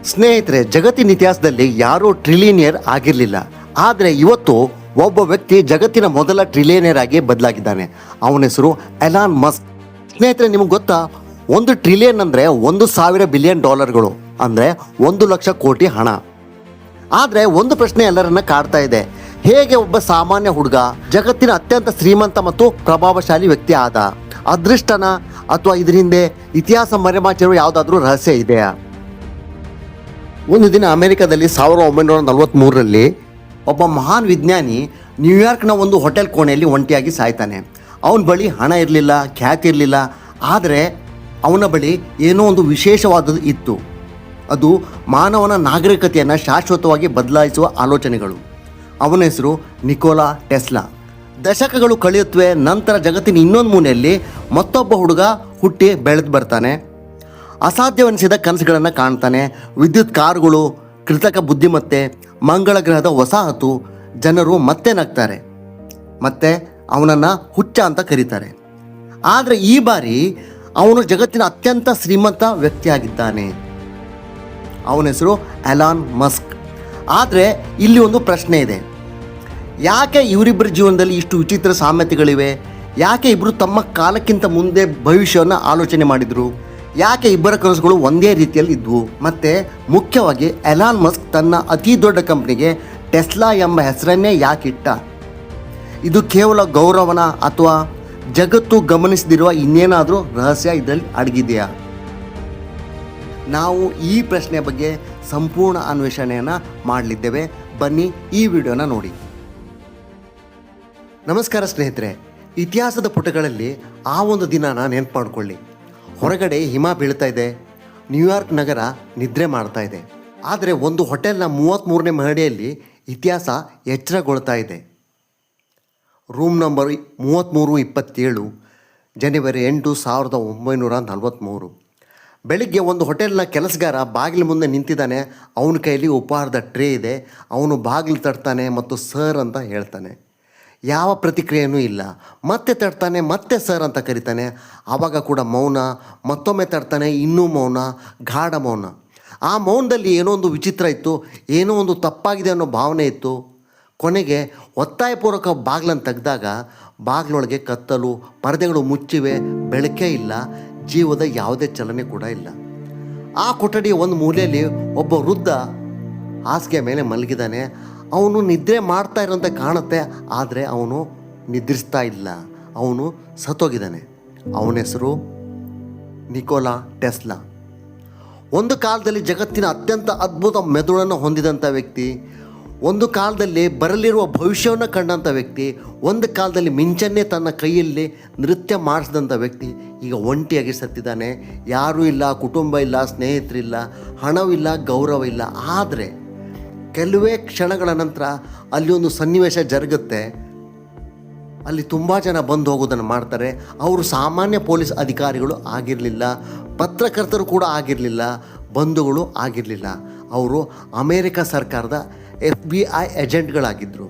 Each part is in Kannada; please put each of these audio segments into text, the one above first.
ಸ್ನೇಹಿತರೆ, ಜಗತ್ತಿನ ಇತಿಹಾಸದಲ್ಲಿ ಯಾರೂ ಟ್ರಿಲಿಯನಿಯರ್ ಆಗಿರಲಿಲ್ಲ. ಆದರೆ ಇವತ್ತು ಒಬ್ಬ ವ್ಯಕ್ತಿ ಜಗತ್ತಿನ ಮೊದಲ ಟ್ರಿಲಿಯನಿಯರ್ ಆಗಿ ಬದಲಾಗಿದ್ದಾನೆ. ಅವನ ಹೆಸರು ಎಲಾನ್ ಮಸ್ಕ್. ಸ್ನೇಹಿತರೆ, ನಿಮ್ಗೆ ಗೊತ್ತಾ, 1 ಟ್ರಿಲಿಯನ್ ಅಂದರೆ 1,000 ಬಿಲಿಯನ್ ಡಾಲರ್ಗಳು, ಅಂದರೆ 1,00,000 ಕೋಟಿ ಹಣ. ಆದರೆ ಒಂದು ಪ್ರಶ್ನೆ ಎಲ್ಲರನ್ನ ಕಾಡ್ತಾ ಇದೆ: ಹೇಗೆ ಒಬ್ಬ ಸಾಮಾನ್ಯ ಹುಡುಗ ಜಗತ್ತಿನ ಅತ್ಯಂತ ಶ್ರೀಮಂತ ಮತ್ತು ಪ್ರಭಾವಶಾಲಿ ವ್ಯಕ್ತಿ ಆದ? ಅದೃಷ್ಟನ ಅಥವಾ ಇದರ ಹಿಂದೆ ಇತಿಹಾಸ ಮರೆಮಾಚಿರುವ ಯಾವುದಾದ್ರೂ ರಹಸ್ಯ ಇದೆಯಾ? ಒಂದು ದಿನ ಅಮೆರಿಕದಲ್ಲಿ 1943ರಲ್ಲಿ ಒಬ್ಬ ಮಹಾನ್ ವಿಜ್ಞಾನಿ ನ್ಯೂಯಾರ್ಕ್ನ ಒಂದು ಹೋಟೆಲ್ ಕೋಣೆಯಲ್ಲಿ ಒಂಟಿಯಾಗಿ ಸಾಯ್ತಾನೆ. ಅವನ ಬಳಿ ಹಣ ಇರಲಿಲ್ಲ, ಖ್ಯಾತಿ ಇರಲಿಲ್ಲ, ಆದರೆ ಅವನ ಬಳಿ ಏನೋ ಒಂದು ವಿಶೇಷವಾದದ್ದು ಇತ್ತು. ಅದು ಮಾನವನ ನಾಗರಿಕತೆಯನ್ನು ಶಾಶ್ವತವಾಗಿ ಬದಲಾಯಿಸುವ ಆಲೋಚನೆಗಳು. ಅವನ ಹೆಸರು ನಿಕೋಲಾ ಟೆಸ್ಲಾ. ದಶಕಗಳು ಕಳೆಯುತ್ತವೆ. ನಂತರ ಜಗತ್ತಿನ ಇನ್ನೊಂದು ಮೂಲೆಯಲ್ಲಿ ಮತ್ತೊಬ್ಬ ಹುಡುಗ ಹುಟ್ಟಿ ಬೆಳೆದು ಬರ್ತಾನೆ. ಅಸಾಧ್ಯವೆನಿಸಿದ ಕನಸುಗಳನ್ನು ಕಾಣ್ತಾನೆ. ವಿದ್ಯುತ್ ಕಾರುಗಳು, ಕೃತಕ ಬುದ್ಧಿಮತ್ತೆ, ಮಂಗಳ ಗ್ರಹದ ವಸಾಹತು. ಜನರು ಮತ್ತೆ ನಗ್ತಾರೆ, ಮತ್ತೆ ಅವನನ್ನು ಹುಚ್ಚ ಅಂತ ಕರೀತಾರೆ. ಆದರೆ ಈ ಬಾರಿ ಅವನು ಜಗತ್ತಿನ ಅತ್ಯಂತ ಶ್ರೀಮಂತ ವ್ಯಕ್ತಿಯಾಗಿದ್ದಾನೆ. ಅವನ ಹೆಸರು ಎಲಾನ್ ಮಸ್ಕ್. ಆದರೆ ಇಲ್ಲಿ ಒಂದು ಪ್ರಶ್ನೆ ಇದೆ: ಯಾಕೆ ಇವರಿಬ್ಬರ ಜೀವನದಲ್ಲಿ ಇಷ್ಟು ವಿಚಿತ್ರ ಸಾಮ್ಯತೆಗಳಿವೆ? ಯಾಕೆ ಇಬ್ಬರು ತಮ್ಮ ಕಾಲಕ್ಕಿಂತ ಮುಂದೆ ಭವಿಷ್ಯವನ್ನು ಆಲೋಚನೆ ಮಾಡಿದರು? ಯಾಕೆ ಇಬ್ಬರ ಕನಸುಗಳು ಒಂದೇ ರೀತಿಯಲ್ಲಿ ಇದ್ವು? ಮತ್ತು ಮುಖ್ಯವಾಗಿ ಎಲಾನ್ ಮಸ್ಕ್ ತನ್ನ ಅತಿ ದೊಡ್ಡ ಕಂಪ್ನಿಗೆ ಟೆಸ್ಲಾ ಎಂಬ ಹೆಸರನ್ನೇ ಯಾಕೆ ಇಟ್ಟ? ಇದು ಕೇವಲ ಗೌರವನ ಅಥವಾ ಜಗತ್ತು ಗಮನಿಸದಿರುವ ಇನ್ನೇನಾದರೂ ರಹಸ್ಯ ಇದರಲ್ಲಿ ಅಡಗಿದೆಯಾ? ನಾವು ಈ ಪ್ರಶ್ನೆ ಬಗ್ಗೆ ಸಂಪೂರ್ಣ ಅನ್ವೇಷಣೆಯನ್ನು ಮಾಡಲಿದ್ದೇವೆ. ಬನ್ನಿ ಈ ವಿಡಿಯೋನ ನೋಡಿ. ನಮಸ್ಕಾರ ಸ್ನೇಹಿತರೆ, ಇತಿಹಾಸದ ಪುಟಗಳಲ್ಲಿ ಆ ಒಂದು ದಿನನ ನೆನಪು ಮಾಡಿಕೊಳ್ಳಿ. ಹೊರಗಡೆ ಹಿಮ ಬೀಳ್ತಾ ಇದೆ, ನ್ಯೂಯಾರ್ಕ್ ನಗರ ನಿದ್ರೆ ಮಾಡ್ತಾ ಇದೆ. ಆದರೆ ಒಂದು ಹೋಟೆಲ್ನ 33ನೇ ಮಹಡಿಯಲ್ಲಿ ಇತಿಹಾಸ ಎಚ್ಚರಗೊಳ್ತಾ ಇದೆ. ರೂಮ್ ನಂಬರ್ 3327, ಜನವರಿ 8, 1943. ಬೆಳಿಗ್ಗೆ ಒಂದು ಹೋಟೆಲ್ನ ಕೆಲಸಗಾರ ಬಾಗಿಲು ಮುಂದೆ ನಿಂತಿದ್ದಾನೆ. ಅವನ ಕೈಯಲ್ಲಿ ಉಪಹಾರದ ಟ್ರೇ ಇದೆ. ಅವನು ಬಾಗಿಲು ತಟ್ತಾನೆ ಮತ್ತು ಸರ್ ಅಂತ ಹೇಳ್ತಾನೆ. ಯಾವ ಪ್ರತಿಕ್ರಿಯೆಯೂ ಇಲ್ಲ. ಮತ್ತೆ ತಟ್ತಾನೆ, ಮತ್ತೆ ಸರ್ ಅಂತ ಕರೀತಾನೆ. ಆವಾಗ ಕೂಡ ಮೌನ. ಮತ್ತೊಮ್ಮೆ ತಟ್ತಾನೆ, ಇನ್ನೂ ಮೌನ, ಗಾಢ ಮೌನ. ಆ ಮೌನದಲ್ಲಿ ಏನೋ ಒಂದು ವಿಚಿತ್ರ ಇತ್ತು, ಏನೋ ಒಂದು ತಪ್ಪಾಗಿದೆ ಅನ್ನೋ ಭಾವನೆ ಇತ್ತು. ಕೊನೆಗೆ ಒತ್ತಾಯಪೂರ್ವಕ ಬಾಗಿಲನ್ನು ತೆಗೆದಾಗ ಬಾಗಿಲೊಳಗೆ ಕತ್ತಲು, ಪರದೆಗಳು ಮುಚ್ಚಿವೆ, ಬೆಳಕೇ ಇಲ್ಲ, ಜೀವದ ಯಾವುದೇ ಚಲನೆ ಕೂಡ ಇಲ್ಲ. ಆ ಕೊಠಡಿಯ ಒಂದು ಮೂಲೆಯಲ್ಲಿ ಒಬ್ಬ ವೃದ್ಧ ಹಾಸಿಗೆ ಮೇಲೆ ಮಲಗಿದ್ದಾನೆ. ಅವನು ನಿದ್ರೆ ಮಾಡ್ತಾ ಇರೋಂತೆ ಕಾಣುತ್ತೆ, ಆದರೆ ಅವನು ನಿದ್ರಿಸ್ತಾ ಇಲ್ಲ, ಅವನು ಸತ್ತೋಗಿದ್ದಾನೆ. ಅವನ ಹೆಸರು ನಿಕೋಲಾ ಟೆಸ್ಲಾ. ಒಂದು ಕಾಲದಲ್ಲಿ ಜಗತ್ತಿನ ಅತ್ಯಂತ ಅದ್ಭುತ ಮೆದುಳನ್ನು ಹೊಂದಿದಂಥ ವ್ಯಕ್ತಿ, ಒಂದು ಕಾಲದಲ್ಲಿ ಬರಲಿರುವ ಭವಿಷ್ಯವನ್ನು ಕಂಡಂಥ ವ್ಯಕ್ತಿ, ಒಂದು ಕಾಲದಲ್ಲಿ ಮಿಂಚನ್ನೇ ತನ್ನ ಕೈಯಲ್ಲಿ ನೃತ್ಯ ಮಾಡಿಸಿದಂಥ ವ್ಯಕ್ತಿ ಈಗ ಒಂಟಿಯಾಗಿ ಸತ್ತಿದ್ದಾನೆ. ಯಾರೂ ಇಲ್ಲ, ಕುಟುಂಬ ಇಲ್ಲ, ಸ್ನೇಹಿತರಿಲ್ಲ, ಹಣವಿಲ್ಲ, ಗೌರವ ಇಲ್ಲ. ಆದರೆ ಕೆಲವೇ ಕ್ಷಣಗಳ ನಂತರ ಅಲ್ಲಿ ಒಂದು ಸನ್ನಿವೇಶ ಜರುಗುತ್ತೆ. ಅಲ್ಲಿ ತುಂಬ ಜನ ಬಂದು ಹೋಗೋದನ್ನು ಮಾಡ್ತಾರೆ. ಅವರು ಸಾಮಾನ್ಯ ಪೊಲೀಸ್ ಅಧಿಕಾರಿಗಳು ಆಗಿರಲಿಲ್ಲ, ಪತ್ರಕರ್ತರು ಕೂಡ ಆಗಿರಲಿಲ್ಲ, ಬಂಧುಗಳು ಆಗಿರಲಿಲ್ಲ. ಅವರು ಅಮೇರಿಕ ಸರ್ಕಾರದ FBI ಏಜೆಂಟ್ಗಳಾಗಿದ್ದರು.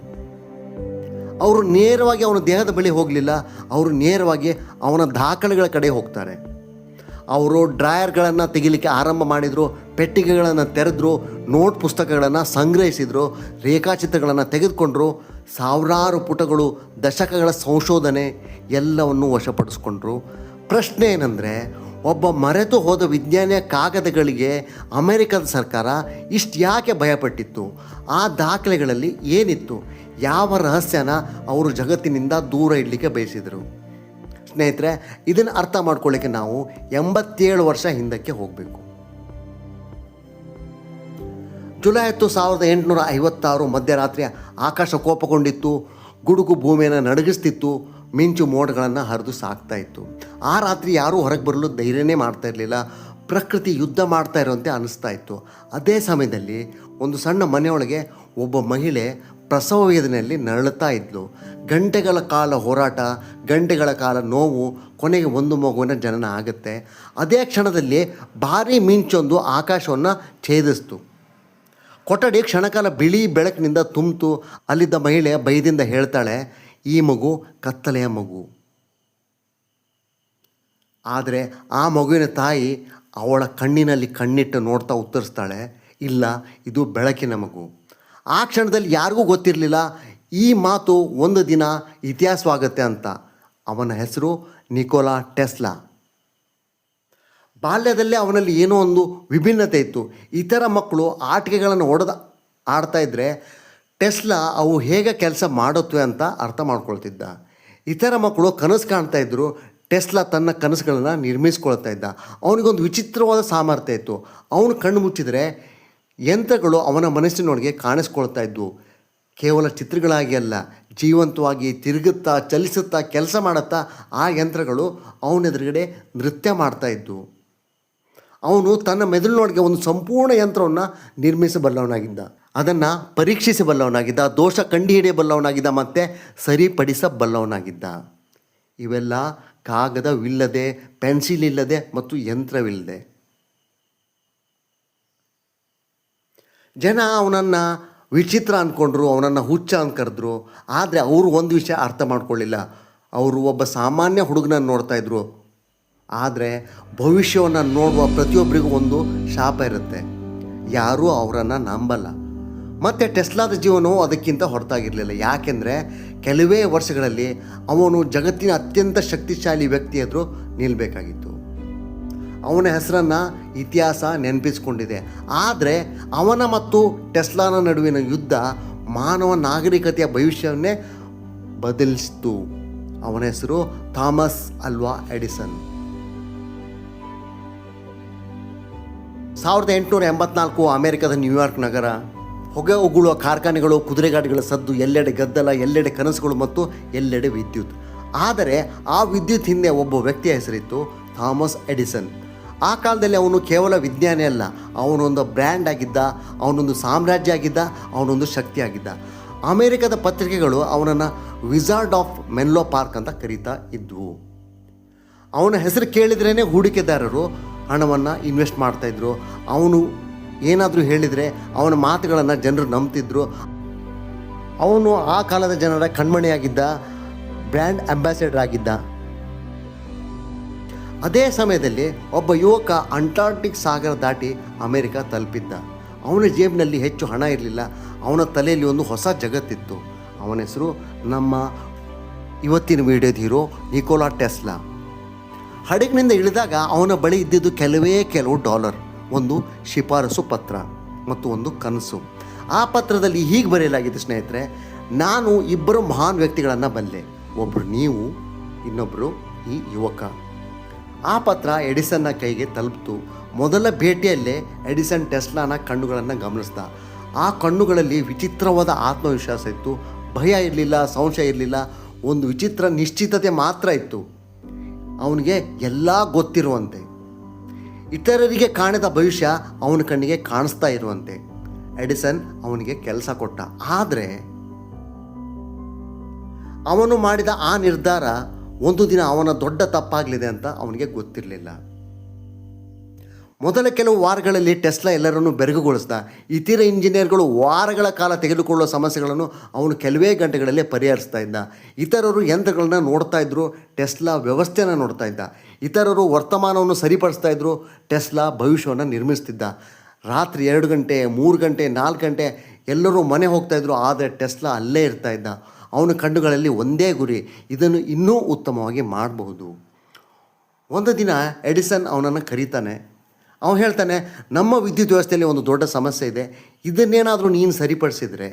ಅವರು ನೇರವಾಗಿ ಅವನ ದೇಹದ ಬಳಿ ಹೋಗಲಿಲ್ಲ, ಅವರು ನೇರವಾಗಿ ಅವನ ದಾಖಲೆಗಳ ಕಡೆ ಹೋಗ್ತಾರೆ. ಅವರು ಡ್ರಾಯರ್ಗಳನ್ನು ತೆಗಿಲಿಕ್ಕೆ ಆರಂಭ ಮಾಡಿದರು, ಪೆಟ್ಟಿಗೆಗಳನ್ನು ತೆರೆದ್ರು, ನೋಟ್ ಪುಸ್ತಕಗಳನ್ನು ಸಂಗ್ರಹಿಸಿದರು, ರೇಖಾಚಿತ್ರಗಳನ್ನು ತೆಗೆದುಕೊಂಡರು. ಸಾವಿರಾರು ಪುಟಗಳು, ದಶಕಗಳ ಸಂಶೋಧನೆ ಎಲ್ಲವನ್ನು ವಶಪಡಿಸ್ಕೊಂಡ್ರು. ಪ್ರಶ್ನೆ ಏನಂದರೆ, ಒಬ್ಬ ಮರೆತು ಹೋದ ವಿಜ್ಞಾನಿಯ ಕಾಗದಗಳಿಗೆ ಅಮೆರಿಕದ ಸರ್ಕಾರ ಇಷ್ಟು ಯಾಕೆ ಭಯಪಟ್ಟಿತ್ತು? ಆ ದಾಖಲೆಗಳಲ್ಲಿ ಏನಿತ್ತು? ಯಾವ ರಹಸ್ಯನ ಅವರು ಜಗತ್ತಿನಿಂದ ದೂರ ಇಡಲಿಕ್ಕೆ ಬಯಸಿದರು? ಸ್ನೇಹಿತರೆ, ಇದನ್ನು ಅರ್ಥ ಮಾಡ್ಕೊಳ್ಳಿಕ್ಕೆ ನಾವು 87 ವರ್ಷ ಹಿಂದಕ್ಕೆ ಹೋಗಬೇಕು. ಜುಲೈ 10, 1856 ಮಧ್ಯರಾತ್ರಿ ಆಕಾಶ ಕೋಪಗೊಂಡಿತ್ತು. ಗುಡುಗು ಭೂಮಿಯನ್ನು ನಡಗಿಸ್ತಿತ್ತು. ಮಿಂಚು ಮೋಡಗಳನ್ನು ಹರಿದು ಸಾಕ್ತಾ ಇತ್ತು. ಆ ರಾತ್ರಿ ಯಾರೂ ಹೊರಗೆ ಬರಲು ಧೈರ್ಯನೇ ಮಾಡ್ತಾ ಇರಲಿಲ್ಲ. ಪ್ರಕೃತಿ ಯುದ್ಧ ಮಾಡ್ತಾ ಇರೋಂತೆ ಅನಿಸ್ತಾ ಇತ್ತು. ಅದೇ ಸಮಯದಲ್ಲಿ ಒಂದು ಸಣ್ಣ ಮನೆಯೊಳಗೆ ಒಬ್ಬ ಮಹಿಳೆ ಪ್ರಸವ ವೇದನೆಯಲ್ಲಿ ನರಳುತ್ತಾ ಇದ್ಲು. ಗಂಟೆಗಳ ಕಾಲ ಹೋರಾಟ, ಗಂಟೆಗಳ ಕಾಲ ನೋವು, ಕೊನೆಗೆ ಒಂದು ಮಗುವಿನ ಜನನ ಆಗುತ್ತೆ. ಅದೇ ಕ್ಷಣದಲ್ಲಿ ಭಾರೀ ಮಿಂಚೊಂದು ಆಕಾಶವನ್ನು ಛೇದಿಸ್ತು. ಕೊಠಡಿ ಕ್ಷಣಕಾಲ ಬಿಳಿ ಬೆಳಕಿನಿಂದ ತುಂಬಿತು. ಅಲ್ಲಿದ್ದ ಮಹಿಳೆ ಭಯದಿಂದ ಹೇಳ್ತಾಳೆ, ಈ ಮಗು ಕತ್ತಲೆಯ ಮಗು. ಆದರೆ ಆ ಮಗುವಿನ ತಾಯಿ ಅವಳ ಕಣ್ಣಿನಲ್ಲಿ ಕಣ್ಣಿಟ್ಟು ನೋಡ್ತಾ ಉತ್ತರಿಸ್ತಾಳೆ, ಇಲ್ಲ, ಇದು ಬೆಳಕಿನ ಮಗು. ಆ ಕ್ಷಣದಲ್ಲಿ ಯಾರಿಗೂ ಗೊತ್ತಿರಲಿಲ್ಲ ಈ ಮಾತು ಒಂದು ದಿನ ಇತಿಹಾಸವಾಗುತ್ತೆ ಅಂತ. ಅವನ ಹೆಸರು ನಿಕೋಲಾ ಟೆಸ್ಲಾ. ಬಾಲ್ಯದಲ್ಲೇ ಅವನಲ್ಲಿ ಏನೋ ಒಂದು ವಿಭಿನ್ನತೆ ಇತ್ತು. ಇತರ ಮಕ್ಕಳು ಆಟಿಕೆಗಳನ್ನು ಆಡ್ತಾಯಿದ್ರೆ ಟೆಸ್ಲಾ ಅವು ಹೇಗೆ ಕೆಲಸ ಮಾಡುತ್ತವೆ ಅಂತ ಅರ್ಥ ಮಾಡ್ಕೊಳ್ತಿದ್ದ. ಇತರ ಮಕ್ಕಳು ಕನಸು ಕಾಣ್ತಾಯಿದ್ರು, ಟೆಸ್ಲಾ ತನ್ನ ಕನಸುಗಳನ್ನು ನಿರ್ಮಿಸ್ಕೊಳ್ತಾ ಇದ್ದ. ಅವನಿಗೊಂದು ವಿಚಿತ್ರವಾದ ಸಾಮರ್ಥ್ಯ ಇತ್ತು. ಅವನು ಕಣ್ಣು ಮುಚ್ಚಿದರೆ ಯಂತ್ರಗಳು ಅವನ ಮನಸ್ಸಿನೊಳಗೆ ಕಾಣಿಸ್ಕೊಳ್ತಾ ಇದ್ವು. ಕೇವಲ ಚಿತ್ರಗಳಾಗಿ ಅಲ್ಲ, ಜೀವಂತವಾಗಿ ತಿರುಗುತ್ತಾ, ಚಲಿಸುತ್ತಾ, ಕೆಲಸ ಮಾಡುತ್ತಾ ಆ ಯಂತ್ರಗಳು ಅವನೆದುರುಗಡೆ ನೃತ್ಯ ಮಾಡ್ತಾಯಿದ್ವು. ಅವನು ತನ್ನ ಮೆದುಳಿನೊಳಗೆ ಒಂದು ಸಂಪೂರ್ಣ ಯಂತ್ರವನ್ನು ನಿರ್ಮಿಸಬಲ್ಲವನಾಗಿದ್ದ, ಅದನ್ನು ಪರೀಕ್ಷಿಸಬಲ್ಲವನಾಗಿದ್ದ, ದೋಷ ಕಂಡುಹಿಡಿಯಬಲ್ಲವನಾಗಿದ್ದ ಮತ್ತು ಸರಿಪಡಿಸಬಲ್ಲವನಾಗಿದ್ದ. ಇವೆಲ್ಲ ಕಾಗದವಿಲ್ಲದೆ, ಪೆನ್ಸಿಲ್ ಇಲ್ಲದೆ ಮತ್ತು ಯಂತ್ರವಿಲ್ಲದೆ. ಜನ ಅವನನ್ನು ವಿಚಿತ್ರ ಅಂದ್ಕೊಂಡ್ರು, ಅವನನ್ನು ಹುಚ್ಚ ಅಂತ ಕರೆದ್ರು. ಆದರೆ ಅವರು ಒಂದು ವಿಷಯ ಅರ್ಥ ಮಾಡ್ಕೊಳ್ಳಿಲ್ಲ. ಅವರು ಒಬ್ಬ ಸಾಮಾನ್ಯ ಹುಡುಗನನ್ನು ನೋಡ್ತಾಯಿದ್ರು. ಆದರೆ ಭವಿಷ್ಯವನ್ನು ನೋಡುವ ಪ್ರತಿಯೊಬ್ಬರಿಗೂ ಒಂದು ಶಾಪ ಇರುತ್ತೆ, ಯಾರೂ ಅವರನ್ನು ನಂಬಲ್ಲ. ಮತ್ತು ಟೆಸ್ಲಾದ ಜೀವನವು ಅದಕ್ಕಿಂತ ಹೊರತಾಗಿರಲಿಲ್ಲ. ಯಾಕೆಂದರೆ ಕೆಲವೇ ವರ್ಷಗಳಲ್ಲಿ ಅವನು ಜಗತ್ತಿನ ಅತ್ಯಂತ ಶಕ್ತಿಶಾಲಿ ವ್ಯಕ್ತಿ ಎದುರು ನಿಲ್ಲಬೇಕಾಗಿತ್ತು. ಅವನ ಹೆಸರನ್ನು ಇತಿಹಾಸ ನೆನಪಿಸಿಕೊಂಡಿದೆ. ಆದರೆ ಅವನ ಮತ್ತು ಟೆಸ್ಲಾನ ನಡುವಿನ ಯುದ್ಧ ಮಾನವ ನಾಗರಿಕತೆಯ ಭವಿಷ್ಯವನ್ನೇ ಬದಲಿಸಿತು. ಅವನ ಹೆಸರು ಥಾಮಸ್ ಆಲ್ವಾ ಎಡಿಸನ್. 1884 ಅಮೆರಿಕದ ನ್ಯೂಯಾರ್ಕ್ ನಗರ. ಹೊಗೆ ಉಗುಳುವ ಕಾರ್ಖಾನೆಗಳು, ಕುದುರೆಗಾಡಿಗಳ ಸದ್ದು, ಎಲ್ಲೆಡೆ ಗದ್ದಲ, ಎಲ್ಲೆಡೆ ಕನಸುಗಳು ಮತ್ತು ಎಲ್ಲೆಡೆ ವಿದ್ಯುತ್. ಆದರೆ ಆ ವಿದ್ಯುತ್ ಹಿಂದೆ ಒಬ್ಬ ವ್ಯಕ್ತಿಯ ಹೆಸರಿತ್ತು, ಥಾಮಸ್ ಎಡಿಸನ್. ಆ ಕಾಲದಲ್ಲಿ ಅವನು ಕೇವಲ ವಿಜ್ಞಾನಿ ಅಲ್ಲ, ಅವನೊಂದು ಬ್ರ್ಯಾಂಡ್ ಆಗಿದ್ದ, ಅವನೊಂದು ಸಾಮ್ರಾಜ್ಯ ಆಗಿದ್ದ, ಅವನೊಂದು ಶಕ್ತಿ ಆಗಿದ್ದ. ಅಮೆರಿಕದ ಪತ್ರಿಕೆಗಳು ಅವನನ್ನು ವಿಜಾರ್ಡ್ ಆಫ್ ಮೆನ್ಲೋ ಪಾರ್ಕ್ ಅಂತ ಕರೀತಾ ಇದ್ವು. ಅವನ ಹೆಸರು ಕೇಳಿದ್ರೇ ಹೂಡಿಕೆದಾರರು ಹಣವನ್ನು ಇನ್ವೆಸ್ಟ್ ಮಾಡ್ತಾಯಿದ್ರು. ಅವನು ಏನಾದರೂ ಹೇಳಿದರೆ ಅವನ ಮಾತುಗಳನ್ನು ಜನರು ನಂಬ್ತಿದ್ರು. ಅವನು ಆ ಕಾಲದ ಜನರ ಕಣ್ಮಣಿಯಾಗಿದ್ದ, ಬ್ರ್ಯಾಂಡ್ ಅಂಬಾಸಿಡರ್ ಆಗಿದ್ದ. ಅದೇ ಸಮಯದಲ್ಲಿ ಒಬ್ಬ ಯುವಕ ಅಂಟಾರ್ಟಿಕ್ ಸಾಗರ ದಾಟಿ ಅಮೆರಿಕ ತಲುಪಿದ್ದ. ಅವನ ಜೇಬಿನಲ್ಲಿ ಹೆಚ್ಚು ಹಣ ಇರಲಿಲ್ಲ. ಅವನ ತಲೆಯಲ್ಲಿ ಒಂದು ಹೊಸ ಜಗತ್ತಿತ್ತು. ಅವನ ಹೆಸರು ನಮ್ಮ ಇವತ್ತಿನ ವಿಡಿಯೋದ ಹೀರೋ ನಿಕೋಲಾ ಟೆಸ್ಲಾ. ಹಡಗಿನಿಂದ ಇಳಿದಾಗ ಅವನ ಬಳಿ ಇದ್ದಿದ್ದು ಕೆಲವು ಡಾಲರ್, ಒಂದು ಶಿಫಾರಸು ಪತ್ರ ಮತ್ತು ಒಂದು ಕನಸು. ಆ ಪತ್ರದಲ್ಲಿ ಹೀಗೆ ಬರೆಯಲಾಗಿದೆ, ಸ್ನೇಹಿತರೆ, ನಾನು ಇಬ್ಬರು ಮಹಾನ್ ವ್ಯಕ್ತಿಗಳನ್ನು ಬಲ್ಲೆ. ಒಬ್ಬರು ನೀವು, ಇನ್ನೊಬ್ಬರು ಈ ಯುವಕ. ಆ ಪತ್ರ ಎಡಿಸನ್ನ ಕೈಗೆ ತಲುಪಿತು. ಮೊದಲ ಭೇಟಿಯಲ್ಲೇ ಎಡಿಸನ್ ಟೆಸ್ಲಾನ ಕಣ್ಣುಗಳನ್ನು ಗಮನಿಸ್ದ. ಆ ಕಣ್ಣುಗಳಲ್ಲಿ ವಿಚಿತ್ರವಾದ ಆತ್ಮವಿಶ್ವಾಸ ಇತ್ತು. ಭಯ ಇರಲಿಲ್ಲ, ಸಂಶಯ ಇರಲಿಲ್ಲ, ಒಂದು ವಿಚಿತ್ರ ನಿಶ್ಚಿತತೆ ಮಾತ್ರ ಇತ್ತು. ಅವನಿಗೆ ಎಲ್ಲ ಗೊತ್ತಿರುವಂತೆ, ಇತರರಿಗೆ ಕಾಣದ ಭವಿಷ್ಯ ಅವನ ಕಣ್ಣಿಗೆ ಕಾಣಿಸ್ತಾ ಇರುವಂತೆ. ಎಡಿಸನ್ ಅವನಿಗೆ ಕೆಲಸ ಕೊಟ್ಟ. ಆದರೆ ಅವನು ಮಾಡಿದ ಆ ನಿರ್ಧಾರ ಒಂದು ದಿನ ಅವನ ದೊಡ್ಡ ತಪ್ಪಾಗಲಿದೆ ಅಂತ ಅವನಿಗೆ ಗೊತ್ತಿರಲಿಲ್ಲ. ಮೊದಲ ಕೆಲವು ವಾರಗಳಲ್ಲಿ ಟೆಸ್ಲಾ ಎಲ್ಲರನ್ನೂ ಬೆರಗುಗೊಳಿಸ್ದ. ಇತರ ಇಂಜಿನಿಯರ್ಗಳು ವಾರಗಳ ಕಾಲ ತೆಗೆದುಕೊಳ್ಳುವ ಸಮಸ್ಯೆಗಳನ್ನು ಅವನು ಕೆಲವೇ ಗಂಟೆಗಳಲ್ಲೇ ಪರಿಹರಿಸ್ತಾ ಇದ್ದ. ಇತರರು ಯಂತ್ರಗಳನ್ನ ನೋಡ್ತಾ ಇದ್ದರು, ಟೆಸ್ಲಾ ವ್ಯವಸ್ಥೆಯನ್ನು ನೋಡ್ತಾ ಇದ್ದ. ಇತರರು ವರ್ತಮಾನವನ್ನು ಸರಿಪಡಿಸ್ತಾ ಇದ್ದರು, ಟೆಸ್ಲಾ ಭವಿಷ್ಯವನ್ನು ನಿರ್ಮಿಸ್ತಿದ್ದ. ರಾತ್ರಿ 2 ಗಂಟೆ, 3 ಗಂಟೆ, 4 ಗಂಟೆ ಎಲ್ಲರೂ ಮನೆ ಹೋಗ್ತಾಯಿದ್ರು. ಆದರೆ ಟೆಸ್ಲಾ ಅಲ್ಲೇ ಇರ್ತಾ ಇದ್ದ. ಅವನ ಕಣ್ಣುಗಳಲ್ಲಿ ಒಂದೇ ಗುರಿ, ಇದನ್ನು ಇನ್ನೂ ಉತ್ತಮವಾಗಿ ಮಾಡಬಹುದು. ಒಂದು ದಿನ ಎಡಿಸನ್ ಅವನನ್ನು ಕರೀತಾನೆ. ಅವನು ಹೇಳ್ತಾನೆ, ನಮ್ಮ ವಿದ್ಯುತ್ ವ್ಯವಸ್ಥೆಯಲ್ಲಿ ಒಂದು ದೊಡ್ಡ ಸಮಸ್ಯೆ ಇದೆ, ಇದನ್ನೇನಾದರೂ ನೀನು ಸರಿಪಡಿಸಿದರೆ.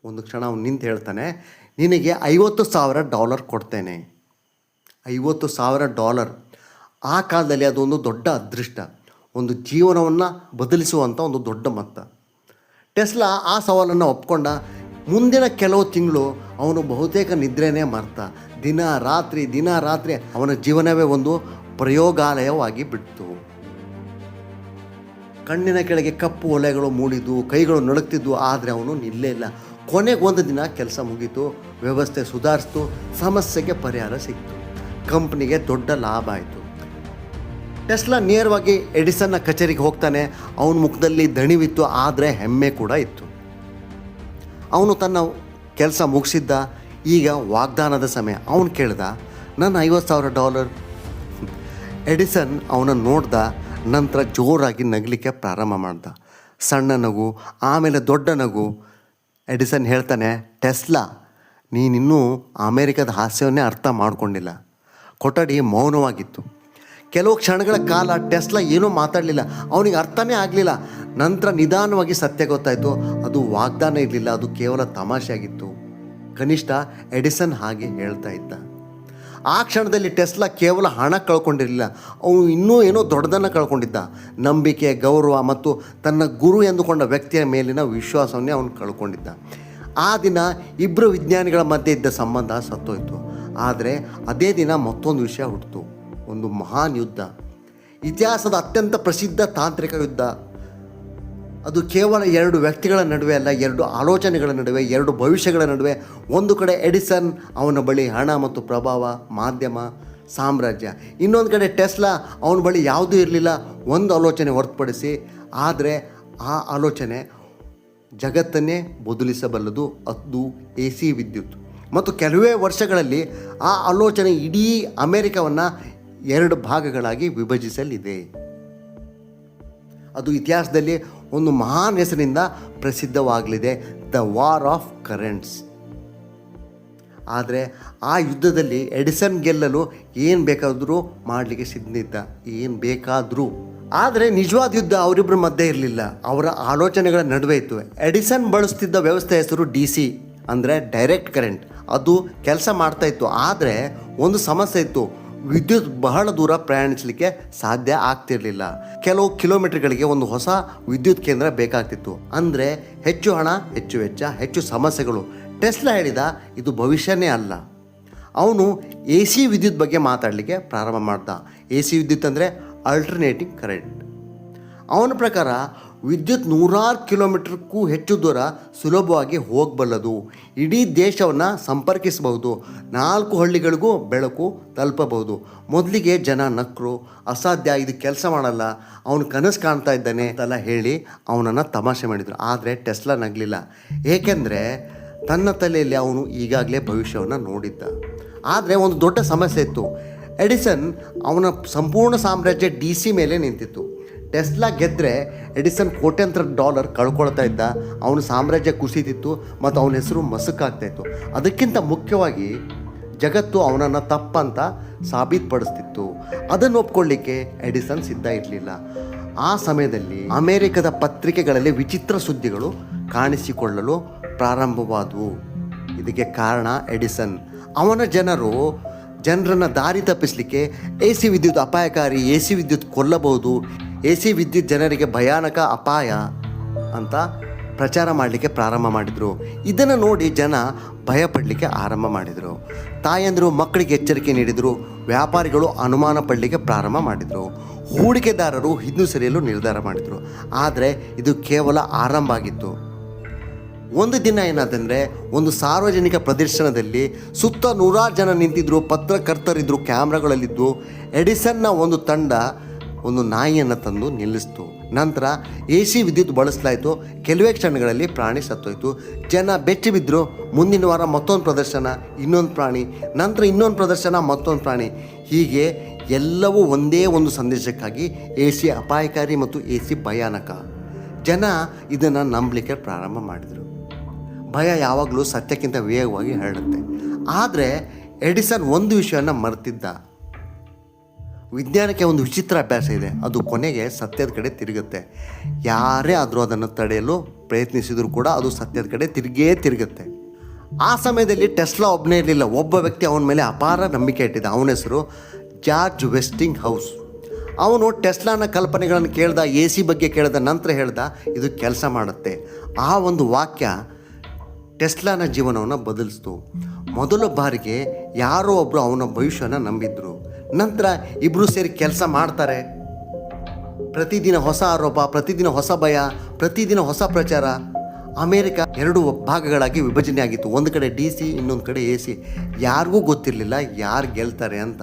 ಒಂದು ಕ್ಷಣ ಅವನು ನಿಂತು ಹೇಳ್ತಾನೆ, ನಿನಗೆ $50,000 ಕೊಡ್ತೇನೆ. $50,000. ಆ ಕಾಲದಲ್ಲಿ ಅದೊಂದು ದೊಡ್ಡ ಅದೃಷ್ಟ, ಒಂದು ಜೀವನವನ್ನು ಬದಲಿಸುವಂಥ ಒಂದು ದೊಡ್ಡ ಮೊತ್ತ. ಟೆಸ್ಲಾ ಆ ಸವಾಲನ್ನು ಒಪ್ಕೊಂಡ. ಮುಂದಿನ ಕೆಲವು ತಿಂಗಳು ಅವನು ಬಹುತೇಕ ನಿದ್ರೆನೇ ಮರ್ತ. ದಿನ ರಾತ್ರಿ ಅವನ ಜೀವನವೇ ಒಂದು ಪ್ರಯೋಗಾಲಯವಾಗಿ ಬಿಡ್ತು. ಕಣ್ಣಿನ ಕೆಳಗೆ ಕಪ್ಪು ಒಲೆಗಳು ಮೂಡಿದ್ದು, ಕೈಗಳು ನಡುಕ್ತಿದ್ವು. ಆದರೆ ಅವನು ನಿಲ್ಲೇ ಇಲ್ಲ. ಕೊನೆಗೆ ಒಂದು ದಿನ ಕೆಲಸ ಮುಗೀತು, ವ್ಯವಸ್ಥೆ ಸುಧಾರಿಸ್ತು, ಸಮಸ್ಯೆಗೆ ಪರಿಹಾರ ಸಿಕ್ತು, ಕಂಪ್ನಿಗೆ ದೊಡ್ಡ ಲಾಭ ಆಯಿತು. ಟೆಸ್ಲಾ ನೇರವಾಗಿ ಎಡಿಸನ್ನ ಕಚೇರಿಗೆ ಹೋಗ್ತಾನೆ. ಅವನ ಮುಖದಲ್ಲಿ ದಣಿವಿತ್ತು, ಆದರೆ ಹೆಮ್ಮೆ ಕೂಡ ಇತ್ತು. ಅವನು ತನ್ನ ಕೆಲಸ ಮುಗಿಸಿದ್ದ. ಈಗ ವಾಗ್ದಾನದ ಸಮಯ. ಅವನು ಕೇಳ್ದ, ನನ್ನ $50,000. ಎಡಿಸನ್ ಅವನನ್ನು ನೋಡ್ದ. ನಂತರ ಜೋರಾಗಿ ನಗಲಿಕ್ಕೆ ಪ್ರಾರಂಭ ಮಾಡ್ದ. ಸಣ್ಣ ನಗು, ಆಮೇಲೆ ದೊಡ್ಡ ನಗು. ಎಡಿಸನ್ ಹೇಳ್ತಾನೆ, ಟೆಸ್ಲಾ, ನೀನಿನ್ನೂ ಅಮೇರಿಕದ ಹಾಸ್ಯವನ್ನೇ ಅರ್ಥ ಮಾಡಿಕೊಂಡಿಲ್ಲ. ಕೊಠಡಿ ಮೌನವಾಗಿತ್ತು. ಕೆಲವು ಕ್ಷಣಗಳ ಕಾಲ ಟೆಸ್ಲಾ ಏನೂ ಮಾತಾಡಲಿಲ್ಲ. ಅವನಿಗೆ ಅರ್ಥನೇ ಆಗಲಿಲ್ಲ. ನಂತರ ನಿಧಾನವಾಗಿ ಸತ್ಯ ಗೊತ್ತಾಯಿತು. ಅದು ವಾಗ್ದಾನ ಇರಲಿಲ್ಲ, ಅದು ಕೇವಲ ತಮಾಷೆ ಆಗಿತ್ತು. ಕನಿಷ್ಠ ಎಡಿಸನ್ ಹಾಗೆ ಹೇಳ್ತಾ ಇದ್ದ. ಆ ಕ್ಷಣದಲ್ಲಿ ಟೆಸ್ಲಾ ಕೇವಲ ಹಣ ಕಳ್ಕೊಂಡಿರಲಿಲ್ಲ, ಅವನು ಇನ್ನೂ ಏನೋ ದೊಡ್ಡದನ್ನು ಕಳ್ಕೊಂಡಿದ್ದ. ನಂಬಿಕೆ, ಗೌರವ ಮತ್ತು ತನ್ನ ಗುರು ಎಂದುಕೊಂಡ ವ್ಯಕ್ತಿಯ ಮೇಲಿನ ವಿಶ್ವಾಸವನ್ನೇ ಅವನು ಕಳ್ಕೊಂಡಿದ್ದ. ಆ ದಿನ ಇಬ್ಬರು ವಿಜ್ಞಾನಿಗಳ ಮಧ್ಯೆ ಇದ್ದ ಸಂಬಂಧ ಸತ್ತೋಯ್ತು. ಆದರೆ ಅದೇ ದಿನ ಮತ್ತೊಂದು ವಿಷಯ ಹುಟ್ಟಿತು, ಒಂದು ಮಹಾನ್ ಯುದ್ಧ, ಇತಿಹಾಸದ ಅತ್ಯಂತ ಪ್ರಸಿದ್ಧ ತಾಂತ್ರಿಕ ಯುದ್ಧ. ಅದು ಕೇವಲ ಎರಡು ವ್ಯಕ್ತಿಗಳ ನಡುವೆ ಅಲ್ಲ, ಎರಡು ಆಲೋಚನೆಗಳ ನಡುವೆ, ಎರಡು ಭವಿಷ್ಯಗಳ ನಡುವೆ. ಒಂದು ಕಡೆ ಎಡಿಸನ್, ಅವನ ಬಳಿ ಹಣ ಮತ್ತು ಪ್ರಭಾವ, ಮಾಧ್ಯಮ, ಸಾಮ್ರಾಜ್ಯ. ಇನ್ನೊಂದು ಕಡೆ ಟೆಸ್ಲಾ, ಅವನ ಬಳಿ ಯಾವುದೂ ಇರಲಿಲ್ಲ, ಒಂದು ಆಲೋಚನೆ ಹೊರತುಪಡಿಸಿ. ಆದರೆ ಆ ಆಲೋಚನೆ ಜಗತ್ತನ್ನೇ ಬದಲಿಸಬಲ್ಲದು. ಅದು AC ವಿದ್ಯುತ್. ಮತ್ತು ಕೆಲವೇ ವರ್ಷಗಳಲ್ಲಿ ಆ ಆಲೋಚನೆ ಇಡೀ ಅಮೆರಿಕವನ್ನು 2 ಭಾಗಗಳಾಗಿ ವಿಭಜಿಸಲಿದೆ. ಅದು ಇತಿಹಾಸದಲ್ಲಿ ಒಂದು ಮಹಾನ್ ಹೆಸರಿನಿಂದ ಪ್ರಸಿದ್ಧವಾಗಲಿದೆ, ದ ವಾರ್ ಆಫ್ ಕರೆಂಟ್ಸ್. ಆದರೆ ಆ ಯುದ್ಧದಲ್ಲಿ ಎಡಿಸನ್ ಗೆಲ್ಲಲು ಏನು ಬೇಕಾದರೂ ಮಾಡಲಿಕ್ಕೆ ಸಿದ್ಧಿದ್ದ, ಏನು ಬೇಕಾದರೂ. ಆದರೆ ನಿಜವಾದ ಯುದ್ಧ ಅವರಿಬ್ಬರ ಮಧ್ಯೆ ಇರಲಿಲ್ಲ, ಅವರ ಆಲೋಚನೆಗಳ ನಡುವೆ ಇತ್ತು. ಎಡಿಸನ್ ಬಳಸ್ತಿದ್ದ ವ್ಯವಸ್ಥೆ ಹೆಸರು DC, ಅಂದರೆ ಡೈರೆಕ್ಟ್ ಕರೆಂಟ್. ಅದು ಕೆಲಸ ಮಾಡ್ತಾಯಿತ್ತು. ಆದರೆ ಒಂದು ಸಮಸ್ಯೆ ಇತ್ತು, ವಿದ್ಯುತ್ ಬಹಳ ದೂರ ಪ್ರಯಾಣಿಸಲಿಕ್ಕೆ ಸಾಧ್ಯ ಆಗ್ತಿರಲಿಲ್ಲ. ಕೆಲವು ಕಿಲೋಮೀಟರ್ಗಳಿಗೆ ಒಂದು ಹೊಸ ವಿದ್ಯುತ್ ಕೇಂದ್ರ ಬೇಕಾಗ್ತಿತ್ತು. ಅಂದರೆ ಹೆಚ್ಚು ಹಣ, ಹೆಚ್ಚು ವೆಚ್ಚ, ಹೆಚ್ಚು ಸಮಸ್ಯೆಗಳು. ಟೆಸ್ಲಾ ಹೇಳಿದ, ಇದು ಭವಿಷ್ಯನೇ ಅಲ್ಲ. ಅವನು AC ವಿದ್ಯುತ್ ಬಗ್ಗೆ ಮಾತಾಡಲಿಕ್ಕೆ ಪ್ರಾರಂಭ ಮಾಡ್ದ. AC ವಿದ್ಯುತ್ ಅಂದರೆ ಅಲ್ಟರ್ನೇಟಿಂಗ್ ಕರೆಂಟ್. ಅವನ ಪ್ರಕಾರ ವಿದ್ಯುತ್ 100 ಕಿಲೋಮೀಟರ್ಗೂ ಹೆಚ್ಚು ದೂರ ಸುಲಭವಾಗಿ ಹೋಗಬಲ್ಲದು. ಇಡೀ ದೇಶವನ್ನು ಸಂಪರ್ಕಿಸಬಹುದು. 4 ಹಳ್ಳಿಗಳಿಗೂ ಬೆಳಕು ತಲುಪಬಹುದು. ಮೊದಲಿಗೆ ಜನ ನಕ್ಕರು, ಅಸಾಧ್ಯ, ಇದು ಕೆಲಸ ಮಾಡಲ್ಲ, ಅವನು ಕನಸು ಕಾಣ್ತಾ ಇದ್ದಾನೆ ಅಂತೆಲ್ಲ ಹೇಳಿ ಅವನನ್ನು ತಮಾಷೆ ಮಾಡಿದರು. ಆದರೆ ಟೆಸ್ಲಾ ನಗಲಿಲ್ಲ, ಏಕೆಂದರೆ ತನ್ನ ತಲೆಯಲ್ಲಿ ಅವನು ಈಗಾಗಲೇ ಭವಿಷ್ಯವನ್ನು ನೋಡಿದ್ದ. ಆದರೆ ಒಂದು ದೊಡ್ಡ ಸಮಸ್ಯೆ ಇತ್ತು. ಎಡಿಸನ್, ಅವನ ಸಂಪೂರ್ಣ ಸಾಮ್ರಾಜ್ಯ DC ಮೇಲೆ ನಿಂತಿತ್ತು. ಟೆಸ್ಲಾ ಗೆದ್ದರೆ ಎಡಿಸನ್ ಕೋಟ್ಯಾಂತರ $, ಕಳ್ಕೊಳ್ತಾ ಇದ್ದ. ಅವನ ಸಾಮ್ರಾಜ್ಯ ಕುಸಿತಿತ್ತು ಮತ್ತು ಅವನ ಹೆಸರು ಮಸುಕಾಗ್ತಾಯಿತ್ತು. ಅದಕ್ಕಿಂತ ಮುಖ್ಯವಾಗಿ ಜಗತ್ತು ಅವನನ್ನು ತಪ್ಪಂತ ಸಾಬೀತುಪಡಿಸ್ತಿತ್ತು. ಅದನ್ನು ಒಪ್ಕೊಳ್ಳಿಕ್ಕೆ ಎಡಿಸನ್ ಸಿದ್ಧ ಇರಲಿಲ್ಲ. ಆ ಸಮಯದಲ್ಲಿ ಅಮೆರಿಕದ ಪತ್ರಿಕೆಗಳಲ್ಲಿ ವಿಚಿತ್ರ ಸುದ್ದಿಗಳು ಕಾಣಿಸಿಕೊಳ್ಳಲು ಪ್ರಾರಂಭವಾದವು. ಇದಕ್ಕೆ ಕಾರಣ ಎಡಿಸನ್. ಅವನ ಜನರನ್ನು ದಾರಿ ತಪ್ಪಿಸಲಿಕ್ಕೆ AC ವಿದ್ಯುತ್ ಅಪಾಯಕಾರಿ, AC ವಿದ್ಯುತ್ ಕೊಲ್ಲಬಹುದು, AC ವಿದ್ಯುತ್ ಜನರಿಗೆ ಭಯಾನಕ ಅಪಾಯ ಅಂತ ಪ್ರಚಾರ ಮಾಡಲಿಕ್ಕೆ ಪ್ರಾರಂಭ ಮಾಡಿದರು. ಇದನ್ನು ನೋಡಿ ಜನ ಭಯಪಡಲಿಕ್ಕೆ ಆರಂಭ ಮಾಡಿದರು. ತಾಯಂದಿರು ಮಕ್ಕಳಿಗೆ ಎಚ್ಚರಿಕೆ ನೀಡಿದರು. ವ್ಯಾಪಾರಿಗಳು ಅನುಮಾನ ಪಡಲಿಕ್ಕೆ ಪ್ರಾರಂಭ ಮಾಡಿದರು. ಹೂಡಿಕೆದಾರರು ಹಿಂದು ಸರಿಯಲು ನಿರ್ಧಾರ ಮಾಡಿದರು. ಆದರೆ ಇದು ಕೇವಲ ಆರಂಭ ಆಗಿತ್ತು. ಒಂದು ದಿನ ಏನಾದಂದರೆ, ಒಂದು ಸಾರ್ವಜನಿಕ ಪ್ರದರ್ಶನದಲ್ಲಿ ಸುತ್ತ 100 ಜನ ನಿಂತಿದ್ದರು, ಪತ್ರಕರ್ತರಿದ್ದರು, ಕ್ಯಾಮ್ರಾಗಳಲ್ಲಿದ್ದು. ಎಡಿಸನ್ನ ಒಂದು ತಂಡ ಒಂದು ನಾಯಿಯನ್ನು ತಂದು ನಿಲ್ಲಿಸ್ತು. ನಂತರ AC ವಿದ್ಯುತ್ ಬಳಸಲಾಯಿತು. ಕೆಲವೇ ಕ್ಷಣಗಳಲ್ಲಿ ಪ್ರಾಣಿ ಸತ್ತೋಯ್ತು. ಜನ ಬೆಚ್ಚಿ ಬಿದ್ದರು. ಮುಂದಿನ ವಾರ ಮತ್ತೊಂದು ಪ್ರದರ್ಶನ, ಇನ್ನೊಂದು ಪ್ರಾಣಿ, ನಂತರ ಇನ್ನೊಂದು ಪ್ರದರ್ಶನ, ಮತ್ತೊಂದು ಪ್ರಾಣಿ. ಹೀಗೆ ಎಲ್ಲವೂ ಒಂದೇ ಒಂದು ಸಂದೇಶಕ್ಕಾಗಿ, AC ಅಪಾಯಕಾರಿ ಮತ್ತು AC ಭಯಾನಕ. ಜನ ಇದನ್ನು ನಂಬಲಿಕ್ಕೆ ಪ್ರಾರಂಭ ಮಾಡಿದರು. ಭಯ ಯಾವಾಗಲೂ ಸತ್ಯಕ್ಕಿಂತ ವೇಗವಾಗಿ ಹರಡುತ್ತೆ. ಆದರೆ ಎಡಿಸನ್ ಒಂದು ವಿಷಯವನ್ನು ಮರೆತಿದ್ದ. ವಿಜ್ಞಾನಕ್ಕೆ ಒಂದು ವಿಚಿತ್ರ ಅಭ್ಯಾಸ ಇದೆ, ಅದು ಕೊನೆಗೆ ಸತ್ಯದ ಕಡೆ ತಿರುಗುತ್ತೆ. ಯಾರೇ ಆದರೂ ಅದನ್ನು ತಡೆಯಲು ಪ್ರಯತ್ನಿಸಿದರೂ ಕೂಡ ಅದು ಸತ್ಯದ ಕಡೆ ತಿರುಗುತ್ತೆ. ಆ ಸಮಯದಲ್ಲಿ ಟೆಸ್ಲಾ ಒಬ್ಬನೇ ಇರಲಿಲ್ಲ, ಒಬ್ಬ ವ್ಯಕ್ತಿ ಅವನ ಮೇಲೆ ಅಪಾರ ನಂಬಿಕೆ ಇಟ್ಟಿದ್ದ. ಅವನ ಹೆಸರು ಜಾರ್ಜ್ ವೆಸ್ಟಿಂಗ್ ಹೌಸ್. ಅವನು ಟೆಸ್ಲಾನ ಕಲ್ಪನೆಗಳನ್ನು ಕೇಳ್ದ, AC ಬಗ್ಗೆ ಕೇಳ್ದ. ನಂತರ ಹೇಳ್ದ, ಇದು ಕೆಲಸ ಮಾಡುತ್ತೆ. ಆ ಒಂದು ವಾಕ್ಯ ಟೆಸ್ಲಾನ ಜೀವನವನ್ನು ಬದಲಿಸ್ತು. ಮೊದಲ ಬಾರಿಗೆ ಯಾರೋ ಒಬ್ಬರು ಅವನ ಭವಿಷ್ಯನ ನಂಬಿದ್ರು. ನಂತರ ಇಬ್ಬರು ಸೇರಿ ಕೆಲಸ ಮಾಡ್ತಾರೆ. ಪ್ರತಿದಿನ ಹೊಸ ಆರೋಪ, ಪ್ರತಿದಿನ ಹೊಸ ಭಯ, ಪ್ರತಿದಿನ ಹೊಸ ಪ್ರಚಾರ. ಅಮೇರಿಕ 2 ಭಾಗಗಳಾಗಿ ವಿಭಜನೆ ಆಗಿತ್ತು. ಒಂದು ಕಡೆ DC, ಇನ್ನೊಂದು ಕಡೆ AC. ಯಾರಿಗೂ ಗೊತ್ತಿರಲಿಲ್ಲ ಯಾರು ಗೆಲ್ತಾರೆ ಅಂತ.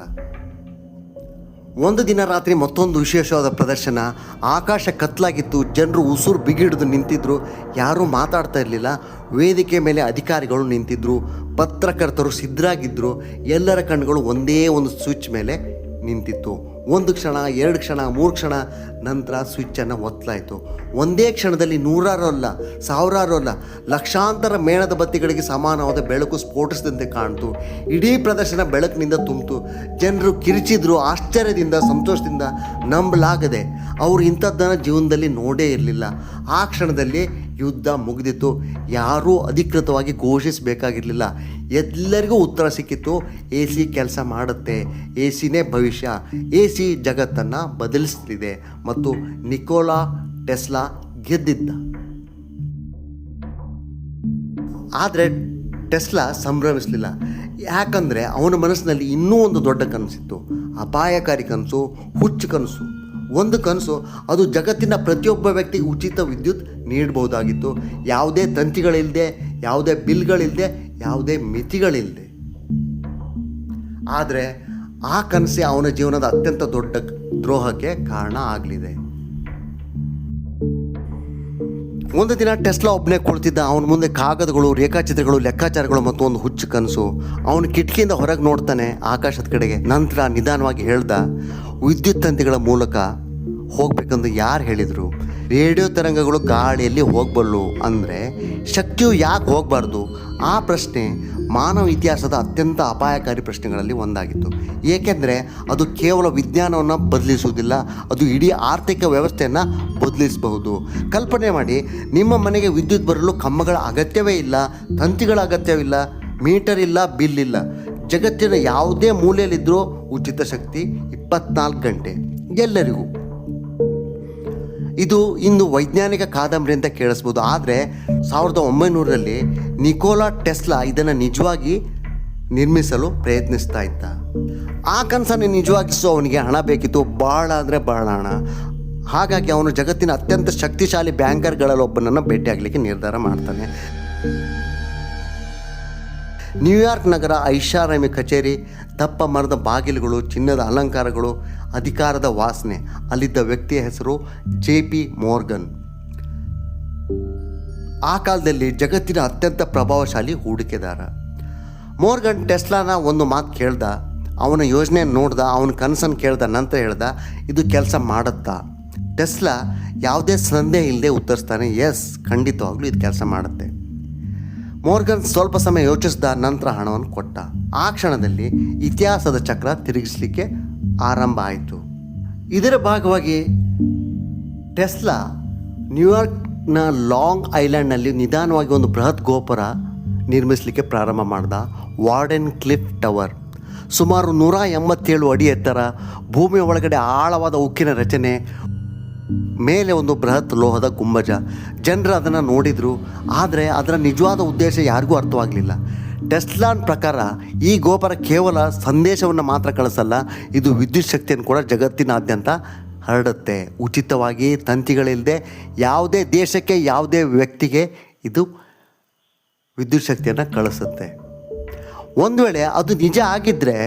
ಒಂದು ದಿನ ರಾತ್ರಿ ಮತ್ತೊಂದು ವಿಶೇಷವಾದ ಪ್ರದರ್ಶನ. ಆಕಾಶ ಕತ್ತಲಾಗಿತ್ತು. ಜನರು ಉಸಿರು ಬಿಗಿಡಿದು ನಿಂತಿದ್ದರು. ಯಾರೂ ಮಾತಾಡ್ತಾ ಇರಲಿಲ್ಲ. ವೇದಿಕೆ ಮೇಲೆ ಅಧಿಕಾರಿಗಳು ನಿಂತಿದ್ದರು. ಪತ್ರಕರ್ತರು ಸಿದ್ಧರಾಗಿದ್ದರು. ಎಲ್ಲರ ಕಣ್ಣುಗಳು ಒಂದೇ ಒಂದು ಸ್ವಿಚ್ ಮೇಲೆ ನಿಂತಿತ್ತು. 1 ಕ್ಷಣ, 2 ಕ್ಷಣ, 3 ಕ್ಷಣ ನಂತರ ಸ್ವಿಚ್ಚನ್ನು ಒತ್ತಲಾಯಿತು. ಒಂದೇ ಕ್ಷಣದಲ್ಲಿ ನೂರಾರು ಅಲ್ಲ, ಸಾವಿರಾರು ಅಲ್ಲ, ಲಕ್ಷಾಂತರ ಮೇಣದ ಬತ್ತಿಗಳಿಗೆ ಸಮಾನವಾದ ಬೆಳಕು ಸ್ಫೋಟಿಸಿದಂತೆ ಕಾಣ್ತು. ಇಡೀ ಪ್ರದರ್ಶನ ಬೆಳಕಿನಿಂದ ತುಂಬಿತು. ಜನರು ಕಿರಿಚಿದ್ರು, ಆಶ್ಚರ್ಯದಿಂದ, ಸಂತೋಷದಿಂದ, ನಂಬಲಾಗದೆ. ಅವರು ಇಂಥದ್ದನ್ನು ಜೀವನದಲ್ಲಿ ನೋಡೇ ಇರಲಿಲ್ಲ. ಆ ಕ್ಷಣದಲ್ಲಿ ಯುದ್ಧ ಮುಗಿದಿತ್ತು. ಯಾರೂ ಅಧಿಕೃತವಾಗಿ ಘೋಷಿಸಬೇಕಾಗಿರಲಿಲ್ಲ. ಎಲ್ಲರಿಗೂ ಉತ್ತರ ಸಿಕ್ಕಿತ್ತು. ಎ ಸಿ ಕೆಲಸ ಮಾಡುತ್ತೆ, ಎ ಸಿನೇ ಭವಿಷ್ಯ, ಎ ಸಿ ಜಗತ್ತನ್ನು ಬದಲಿಸ್ತಿದೆ ಮತ್ತು ನಿಕೋಲಾ ಟೆಸ್ಲಾ ಗೆದ್ದಿದ್ದ. ಆದರೆ ಟೆಸ್ಲಾ ಸಂಭ್ರಮಿಸಲಿಲ್ಲ. ಯಾಕಂದರೆ ಅವನ ಮನಸ್ಸಿನಲ್ಲಿ ಇನ್ನೂ ಒಂದು ದೊಡ್ಡ ಕನಸಿತ್ತು. ಅಪಾಯಕಾರಿ ಕನಸು, ಹುಚ್ಚು ಕನಸು. ಒಂದು ಕನಸು, ಅದು ಜಗತ್ತಿನ ಪ್ರತಿಯೊಬ್ಬ ವ್ಯಕ್ತಿಗೆ ಉಚಿತ ವಿದ್ಯುತ್ ನೀಡಬಹುದಾಗಿತ್ತು. ಯಾವುದೇ ತಂತಿಗಳಿಲ್ಲದೆ, ಯಾವುದೇ ಬಿಲ್ಗಳಿಲ್ಲದೆ, ಯಾವುದೇ ಮಿತಿಗಳಿಲ್ಲದೆ. ಆದರೆ ಆ ಕನಸೇ ಅವನ ಜೀವನದ ಅತ್ಯಂತ ದೊಡ್ಡ ದ್ರೋಹಕ್ಕೆ ಕಾರಣ ಆಗಲಿದೆ. ಒಂದು ದಿನ ಟೆಸ್ಲಾ ಒಬ್ಬನೇ ಕುಳಿತಿದ್ದ. ಅವನ ಮುಂದೆ ಕಾಗದಗಳು, ರೇಖಾಚಿತ್ರಗಳು, ಲೆಕ್ಕಾಚಾರಗಳು ಮತ್ತು ಒಂದು ಹುಚ್ಚು ಕನಸು. ಅವನು ಕಿಟಕಿಯಿಂದ ಹೊರಗೆ ನೋಡ್ತಾನೆ ಆಕಾಶದ ಕಡೆಗೆ. ನಂತರ ನಿಧಾನವಾಗಿ ಹೇಳ್ದ, ವಿದ್ಯುತ್ ತಂತಿಗಳ ಮೂಲಕ ಹೋಗ್ಬೇಕಂದು ಯಾರು ಹೇಳಿದರು? ರೇಡಿಯೋ ತರಂಗಗಳು ಗಾಳಿಯಲ್ಲಿ ಹೋಗಬಲ್ಲು ಅಂದರೆ ಶಕ್ತಿಯು ಯಾಕೆ ಹೋಗಬಾರ್ದು? ಆ ಪ್ರಶ್ನೆ ಮಾನವ ಇತಿಹಾಸದ ಅತ್ಯಂತ ಅಪಾಯಕಾರಿ ಪ್ರಶ್ನೆಗಳಲ್ಲಿ ಒಂದಾಗಿತ್ತು. ಏಕೆಂದರೆ ಅದು ಕೇವಲ ವಿಜ್ಞಾನವನ್ನು ಬದಲಿಸುವುದಿಲ್ಲ, ಅದು ಇಡೀ ಆರ್ಥಿಕ ವ್ಯವಸ್ಥೆಯನ್ನು ಬದಲಿಸಬಹುದು. ಕಲ್ಪನೆ ಮಾಡಿ, ನಿಮ್ಮ ಮನೆಗೆ ವಿದ್ಯುತ್ ಬರಲು ಕಂಬಗಳ ಅಗತ್ಯವೇ ಇಲ್ಲ, ತಂತಿಗಳ ಅಗತ್ಯವಿಲ್ಲ, ಮೀಟರ್ ಇಲ್ಲ, ಬಿಲ್ ಇಲ್ಲ. ಜಗತ್ತಿನ ಯಾವುದೇ ಮೂಲೆಯಲ್ಲಿದ್ದರೂ ಉಚಿತ ಶಕ್ತಿ 24 ಗಂಟೆ ಎಲ್ಲರಿಗೂ. ಇದು ಇಂದು ವೈಜ್ಞಾನಿಕ ಕಾದಂಬರಿ ಅಂತ ಕೇಳಿಸ್ಬೋದು. ಆದರೆ 1900ರಲ್ಲಿ ನಿಕೋಲಾ ಟೆಸ್ಲಾ ಇದನ್ನು ನಿಜವಾಗಿ ನಿರ್ಮಿಸಲು ಪ್ರಯತ್ನಿಸ್ತಾ ಇದ್ದ. ಆ ಕನಸನ್ನು ನಿಜವಾಗಿಸೋ ಅವನಿಗೆ ಹಣ ಬೇಕಿತ್ತು, ಭಾಳ ಅಂದರೆ ಭಾಳ ಹಣ. ಹಾಗಾಗಿ ಅವನು ಜಗತ್ತಿನ ಅತ್ಯಂತ ಶಕ್ತಿಶಾಲಿ ಬ್ಯಾಂಕರ್ಗಳಲ್ಲಿ ಒಬ್ಬನನ್ನು ಭೇಟಿಯಾಗಲಿಕ್ಕೆ ನಿರ್ಧಾರ ಮಾಡ್ತಾನೆ. ನ್ಯೂಯಾರ್ಕ್ ನಗರ ಐಷಾರಾಮಿ ಕಚೇರಿ, ದಪ್ಪ ಮರದ ಬಾಗಿಲುಗಳು, ಚಿನ್ನದ ಅಲಂಕಾರಗಳು, ಅಧಿಕಾರದ ವಾಸನೆ. ಅಲ್ಲಿದ್ದ ವ್ಯಕ್ತಿಯ ಹೆಸರು JP ಮೋರ್ಗನ್. ಆ ಕಾಲದಲ್ಲಿ ಜಗತ್ತಿನ ಅತ್ಯಂತ ಪ್ರಭಾವಶಾಲಿ ಹೂಡಿಕೆದಾರ. ಮೋರ್ಗನ್ ಟೆಸ್ಲಾನ ಒಂದು ಮಾತು ಕೇಳ್ದ. ಅವನ ಯೋಜನೆ ನೋಡ್ದ, ಅವನ ಕನಸನ್ನು ಕೇಳ್ದ. ನಂತರ ಹೇಳ್ದ, ಇದು ಕೆಲಸ ಮಾಡುತ್ತಾ? ಟೆಸ್ಲಾ ಯಾವುದೇ ಸಂದೇಹ ಇಲ್ಲದೆ ಉತ್ತರಿಸ್ತಾನೆ, ಎಸ್, ಖಂಡಿತವಾಗ್ಲೂ ಇದು ಕೆಲಸ ಮಾಡುತ್ತೆ. ಮೋರ್ಗನ್ ಸ್ವಲ್ಪ ಸಮಯ ಯೋಚಿಸಿದ. ನಂತರ ಹಣವನ್ನು ಕೊಟ್ಟ. ಆ ಕ್ಷಣದಲ್ಲಿ ಇತಿಹಾಸದ ಚಕ್ರ ತಿರುಗಿಸಲಿಕ್ಕೆ ಆರಂಭ ಆಯಿತು. ಇದರ ಭಾಗವಾಗಿ ಟೆಸ್ಲಾ ನ್ಯೂಯಾರ್ಕ್ನ ಲಾಂಗ್ ಐಲ್ಯಾಂಡ್ನಲ್ಲಿ ನಿಧಾನವಾಗಿ ಒಂದು ಬೃಹತ್ ಗೋಪುರ ನಿರ್ಮಿಸಲಿಕ್ಕೆ ಪ್ರಾರಂಭ ಮಾಡ್ದ. ವಾರ್ಡೆನ್ ಕ್ಲಿಫ್ ಟವರ್. ಸುಮಾರು 187 ಅಡಿ ಎತ್ತರ, ಭೂಮಿಯ ಒಳಗಡೆ ಆಳವಾದ ಉಕ್ಕಿನ ರಚನೆ, ಮೇಲೆ ಒಂದು ಬೃಹತ್ ಲೋಹದ ಗುಂಬಜ. ಜನರು ಅದನ್ನು ನೋಡಿದರು, ಆದರೆ ಅದರ ನಿಜವಾದ ಉದ್ದೇಶ ಯಾರಿಗೂ ಅರ್ಥವಾಗಲಿಲ್ಲ. ಟೆಸ್ಲಾನ್ ಪ್ರಕಾರ ಈ ಗೋಪುರ ಕೇವಲ ಸಂದೇಶವನ್ನು ಮಾತ್ರ ಕಳಿಸಲ್ಲ, ಇದು ವಿದ್ಯುತ್ ಶಕ್ತಿಯನ್ನು ಕೂಡ ಜಗತ್ತಿನಾದ್ಯಂತ ಹರಡುತ್ತೆ. ಉಚಿತವಾಗಿ, ತಂತಿಗಳಿಲ್ಲದೆ, ಯಾವುದೇ ದೇಶಕ್ಕೆ, ಯಾವುದೇ ವ್ಯಕ್ತಿಗೆ ಇದು ವಿದ್ಯುತ್ ಶಕ್ತಿಯನ್ನು ಕಳಿಸುತ್ತೆ. ಒಂದು ವೇಳೆ ಅದು ನಿಜ ಆಗಿದ್ದರೆ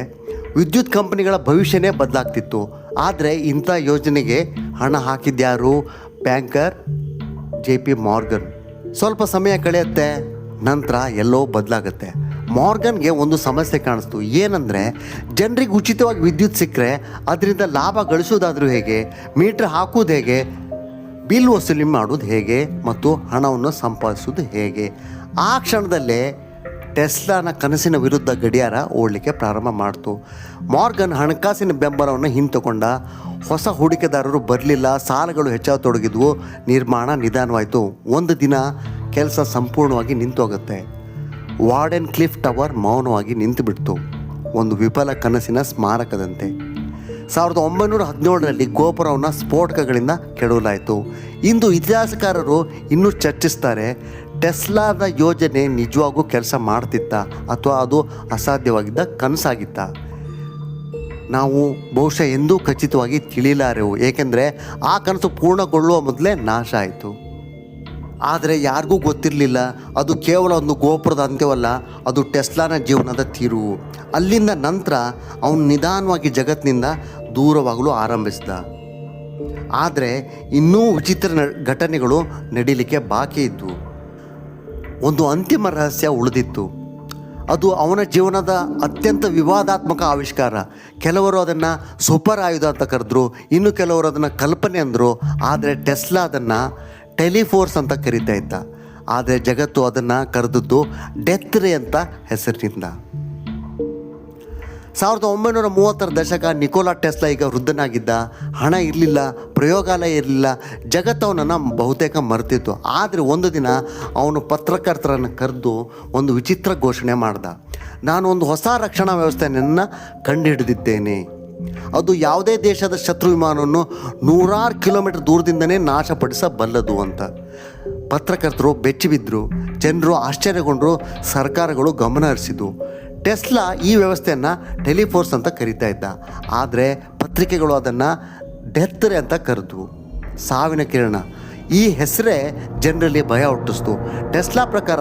ವಿದ್ಯುತ್ ಕಂಪನಿಗಳ ಭವಿಷ್ಯನೇ ಬದಲಾಗ್ತಿತ್ತು. ಆದರೆ ಇಂಥ ಯೋಜನೆಗೆ ಹಣ ಹಾಕಿದ್ಯಾರು? Banker JP Morgan. ಸ್ವಲ್ಪ ಸಮಯ ಕಳೆಯುತ್ತೆ, ನಂತರ ಎಲ್ಲೋ ಬದಲಾಗುತ್ತೆ. ಮಾರ್ಗನ್ಗೆ ಒಂದು ಸಮಸ್ಯೆ ಕಾಣಿಸ್ತು. ಏನಂದರೆ, ಜನರಿಗೆ ಉಚಿತವಾಗಿ ವಿದ್ಯುತ್ ಸಿಕ್ಕರೆ ಅದರಿಂದ ಲಾಭ ಗಳಿಸೋದಾದರೂ ಹೇಗೆ? ಮೀಟ್ರ್ ಹಾಕೋದು ಹೇಗೆ? ಬಿಲ್ ವಸೂಲಿ ಮಾಡೋದು ಹೇಗೆ? ಮತ್ತು ಹಣವನ್ನು ಸಂಪಾದಿಸೋದು ಹೇಗೆ? ಆ ಕ್ಷಣದಲ್ಲೇ ಟೆಸ್ಲಾನ ಕನಸಿನ ವಿರುದ್ಧ ಗಡಿಯಾರ ಓಡಲಿಕ್ಕೆ ಪ್ರಾರಂಭ ಮಾಡ್ತು. ಮಾರ್ಗನ್ ಹಣಕಾಸಿನ ಬೆಂಬಲವನ್ನು ಹಿಂತುಕೊಂಡ. ಹೊಸ ಹೂಡಿಕೆದಾರರು ಬರಲಿಲ್ಲ, ಸಾಲಗಳು ಹೆಚ್ಚಾಗತೊಡಗಿದ್ವು, ನಿರ್ಮಾಣ ನಿಧಾನವಾಯಿತು. ಒಂದು ದಿನ ಕೆಲಸ ಸಂಪೂರ್ಣವಾಗಿ ನಿಂತೋಗುತ್ತೆ. ವಾರ್ಡೆನ್ ಕ್ಲಿಫ್ ಟವರ್ ಮೌನವಾಗಿ ನಿಂತುಬಿಡ್ತು, ಒಂದು ವಿಫಲ ಕನಸಿನ ಸ್ಮಾರಕದಂತೆ. 1917ರಲ್ಲಿ ಗೋಪುರವನ್ನು ಸ್ಫೋಟಕಗಳಿಂದ ಕೆಡವಲಾಯಿತು. ಇಂದು ಇತಿಹಾಸಕಾರರು ಇನ್ನೂ ಚರ್ಚಿಸ್ತಾರೆ, ಟೆಸ್ಲಾದ ಯೋಜನೆ ನಿಜವಾಗೂ ಕೆಲಸ ಮಾಡ್ತಿತ್ತ ಅಥವಾ ಅದು ಅಸಾಧ್ಯವಾಗಿದ್ದ ಕನಸಾಗಿತ್ತ? ನಾವು ಬಹುಶಃ ಎಂದೂ ಖಚಿತವಾಗಿ ತಿಳಿಲಾರೆವು, ಏಕೆಂದರೆ ಆ ಕನಸು ಪೂರ್ಣಗೊಳ್ಳುವ ಮೊದಲೇ ನಾಶ ಆಯಿತು. ಆದರೆ ಯಾರಿಗೂ ಗೊತ್ತಿರಲಿಲ್ಲ, ಅದು ಕೇವಲ ಒಂದು ಗೋಪುರದ ಅಂತ್ಯವಲ್ಲ, ಅದು ಟೆಸ್ಲಾನ ಜೀವನದ ತಿರುವು. ಅಲ್ಲಿಂದ ನಂತರ ಅವನು ನಿಧಾನವಾಗಿ ಜಗತ್ತಿನಿಂದ ದೂರವಾಗಲು ಆರಂಭಿಸಿದ. ಆದರೆ ಇನ್ನೂ ವಿಚಿತ್ರ ಘಟನೆಗಳು ನಡೀಲಿಕ್ಕೆ ಬಾಕಿ ಇದ್ದವು. ಒಂದು ಅಂತಿಮ ರಹಸ್ಯ ಉಳಿದಿತ್ತು. ಅದು ಅವನ ಜೀವನದ ಅತ್ಯಂತ ವಿವಾದಾತ್ಮಕ ಆವಿಷ್ಕಾರ. ಕೆಲವರು ಅದನ್ನು ಸೂಪರ್ ಆಯುಧ ಅಂತ ಕರೆದ್ರು, ಇನ್ನು ಕೆಲವರು ಅದನ್ನು ಕಲ್ಪನೆ ಅಂದರು. ಆದರೆ ಟೆಸ್ಲಾ ಅದನ್ನು ಟೆಲಿಫೋರ್ಸ್ ಅಂತ ಕರೀತಾ ಇದ್ದ. ಆದರೆ ಜಗತ್ತು ಅದನ್ನು ಕರೆದದ್ದು ಡೆತ್ ರೇ ಅಂತ ಹೆಸರಿನಿಂದ. 1930ರ ದಶಕ. ನಿಕೋಲಾ ಟೆಸ್ಲಾ ಈಗ ವೃದ್ಧನಾಗಿದ್ದ. ಹಣ ಇರಲಿಲ್ಲ, ಪ್ರಯೋಗಾಲಯ ಇರಲಿಲ್ಲ, ಜಗತ್ತು ಅವನನ್ನು ಬಹುತೇಕ ಮರೆತಿತ್ತು. ಆದರೆ ಒಂದು ದಿನ ಅವನು ಪತ್ರಕರ್ತರನ್ನು ಕರೆದು ಒಂದು ವಿಚಿತ್ರ ಘೋಷಣೆ ಮಾಡ್ದ. ನಾನು ಒಂದು ಹೊಸ ರಕ್ಷಣಾ ವ್ಯವಸ್ಥೆಯನ್ನು ಕಂಡುಹಿಡಿದಿದ್ದೇನೆ. ಅದು ಯಾವುದೇ ದೇಶದ ಶತ್ರು ವಿಮಾನವನ್ನು 100 ಕಿಲೋಮೀಟರ್ ದೂರದಿಂದನೇ ನಾಶಪಡಿಸಬಲ್ಲದು ಅಂತ. ಪತ್ರಕರ್ತರು ಬೆಚ್ಚಿಬಿದ್ದರು, ಜನರು ಆಶ್ಚರ್ಯಗೊಂಡರು, ಸರ್ಕಾರಗಳು ಗಮನ ಹರಿಸಿದವು. ಟೆಸ್ಲಾ ಈ ವ್ಯವಸ್ಥೆಯನ್ನು ಟೆಲಿಫೋರ್ಸ್ ಅಂತ ಕರೀತಾ ಇದ್ದ. ಆದರೆ ಪತ್ರಿಕೆಗಳು ಅದನ್ನು ಡೆತ್ ರೇ ಅಂತ ಕರೆದ್ವು, ಸಾವಿನ ಕಿರಣ. ಈ ಹೆಸರೇ ಜನರಲ್ಲಿ ಭಯ ಹುಟ್ಟಿಸ್ತು. ಟೆಸ್ಲಾ ಪ್ರಕಾರ